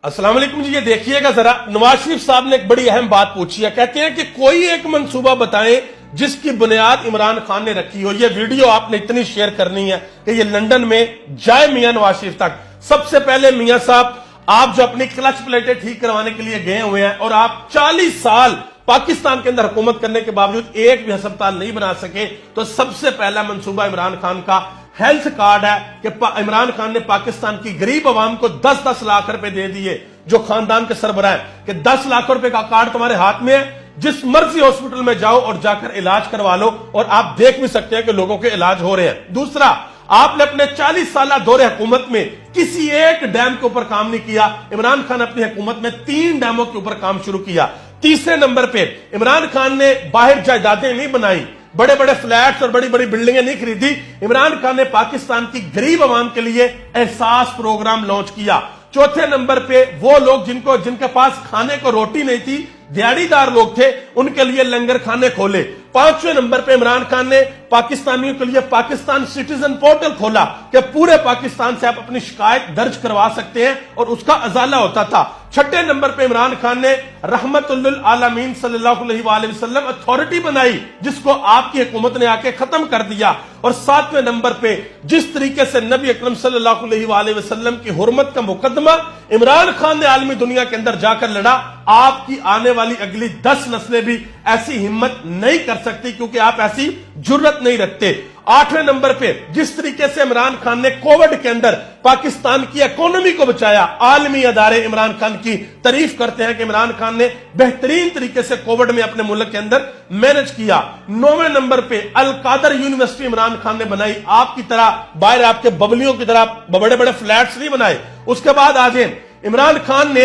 अस्सलाम वालेकुम जी, ये देखिएगा जरा, नवाज शरीफ साहब ने एक बड़ी अहम बात पूछी है। कहते हैं कि कोई एक मंसूबा बताएं जिसकी बुनियाद इमरान खान ने रखी हो। ये वीडियो आपने इतनी शेयर करनी है कि ये लंदन में जाए मियां नवाज शरीफ तक। सबसे पहले मियां साहब, आप जो अपनी क्लच प्लेटें ठीक करवाने के लिए गए हुए हैं और आप 40 साल पाकिस्तान के अंदर हुकूमत करने के बावजूद एक भी अस्पताल नहीं बना सके, तो सबसे पहला मंसूबा इमरान खान का हेल्थ कार्ड है कि इमरान खान ने पाकिस्तान की गरीब आवाम को 10-10 लाख रुपए दे दिए, जो खानदान के सरबराह हैं, कि 10 लाख रुपए का कार्ड तुम्हारे हाथ में है, जिस मर्जी हॉस्पिटल में जाओ और जाकर इलाज करवा लो, और आप देख भी सकते हैं कि लोगों के इलाज हो रहे हैं। दूसरा, आपने अपने 40 साल दौरे हुकूमत में किसी एक डैम के ऊपर काम नहीं किया। इमरान खान अपनी हुकूमत में 3 डैमों के ऊपर काम शुरू किया। तीसरे नंबर पे इमरान खान ने बाहर जायदादें नहीं बनाई, बड़े बड़े फ्लैट्स और बड़ी बड़ी बिल्डिंगें नहीं खरीदी। इमरान खान ने पाकिस्तान की गरीब आवाम के लिए एहसास प्रोग्राम लॉन्च किया। चौथे नंबर पे वो लोग जिनके पास खाने को रोटी नहीं थी, दिहाड़ीदार लोग थे, उनके लिए लंगर खाने खोले। 5वें नंबर पे इमरान खान ने पाकिस्तानियों के लिए पाकिस्तान सिटीजन पोर्टल खोला कि पूरे पाकिस्तान से आप अपनी शिकायत दर्ज करवा सकते हैं, और उसका अजाला होता था। 6ठे नंबर पे इमरान खान ने रहमतुल्लिल आलमीन सल्लल्लाहु अलैहि वसल्लम अथॉरिटी बनाई, जिसको आपकी हुकूमत ने आके खत्म कर दिया। और 7वें नंबर पे जिस तरीके से नबी अकरम सल्लल्लाहु अलैहि वसल्लम की हुर्मत का मुकदमा इमरान खान ने आलमी दुनिया के अंदर जाकर लड़ा, आपकी आने वाली अगली 10 नस्लें भी ऐसी हिम्मत नहीं कर सकती, क्योंकि आप ऐसी जुर्रत नहीं रखते। 8वें नंबर पे जिस तरीके से इमरान खान ने कोविड के अंदर पाकिस्तान की इकोनॉमी को बचाया, आलमी अदारे इमरान खान की तारीफ करते हैं कि इमरान खान ने बेहतरीन तरीके से कोविड में अपने मुल्क के अंदर मैनेज किया। 9वें नंबर पे अल कादर यूनिवर्सिटी इमरान खान ने बनाई, आपकी तरह बाहर आपके बबलियों की तरह बड़े बड़े फ्लैट्स नहीं बनाए। उसके बाद आ जाए, इमरान खान ने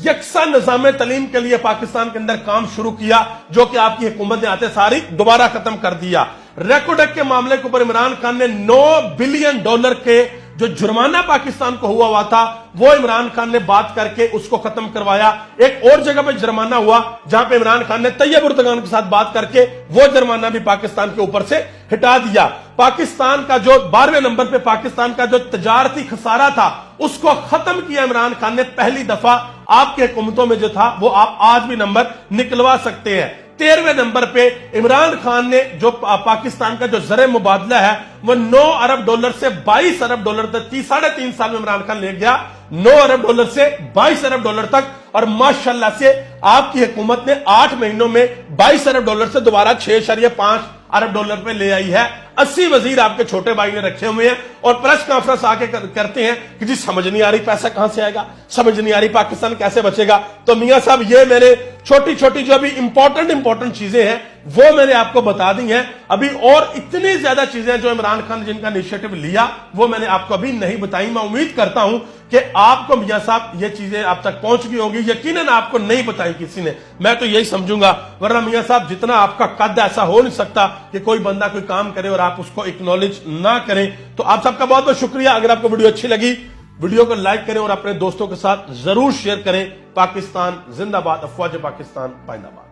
यकसा निजाम तालीम के लिए पाकिस्तान के अंदर काम शुरू किया, जो कि आपकी हुकूमत ने आते सारी दोबारा खत्म कर दिया। रेकॉर्ड के मामले के ऊपर इमरान खान ने $9 बिलियन के जो जुर्माना पाकिस्तान को हुआ था, वो इमरान खान ने बात करके उसको खत्म करवाया। एक और जगह पे जुर्माना हुआ जहां पे इमरान खान ने तैयब उर्दगान के साथ बात करके वो जुर्माना भी पाकिस्तान के ऊपर से हटा दिया। पाकिस्तान का जो 12वें नंबर पे पाकिस्तान का जो तजारती खसारा था, उसको खत्म किया इमरान खान ने पहली दफा। आपकी हुकूमतों में जो था वो आप आज भी नंबर निकलवा सकते हैं। 13वें नंबर पे इमरान खान ने जो पाकिस्तान का जो ज़र मुबादला है वो $9 अरब से $22 अरब तक 3.5 साल में इमरान खान ले गया, $9 अरब से $22 अरब तक। और माशाल्लाह से आपकी हुकूमत ने 8 महीनों में $22 अरब से दोबारा $6.5 अरब पे ले आई है। 80 वजीर आपके छोटे भाई ने रखे हुए हैं, और प्रेस कॉन्फ्रेंस आके करते हैं कि जी समझ नहीं आ रही पैसा कहां से आएगा, समझ नहीं आ रही पाकिस्तान कैसे बचेगा। तो मियां साहब, ये मैंने छोटी छोटी जो अभी इंपॉर्टेंट चीजें हैं वो मैंने आपको बता दी हैं। अभी और इतनी ज्यादा चीजें जो इमरान खान ने जिनका इनिशिएटिव लिया वो मैंने आपको अभी नहीं बताई। मैं उम्मीद करता हूं कि आपको मियां साहब ये चीजें आप तक पहुंच गई होंगी। यकीनन आपको नहीं बताई किसी ने, मैं तो यही समझूंगा, वरना मियां साहब जितना आपका कद, ऐसा हो नहीं सकता कि कोई बंदा कोई काम करे और आप उसको एक्नॉलेज ना करें। तो आप सबका बहुत बहुत शुक्रिया। अगर आपको वीडियो अच्छी लगी, वीडियो को लाइक करें और अपने दोस्तों के साथ जरूर शेयर करें। पाकिस्तान जिंदाबाद, अफवाज पाकिस्तान पाइंदाबाद।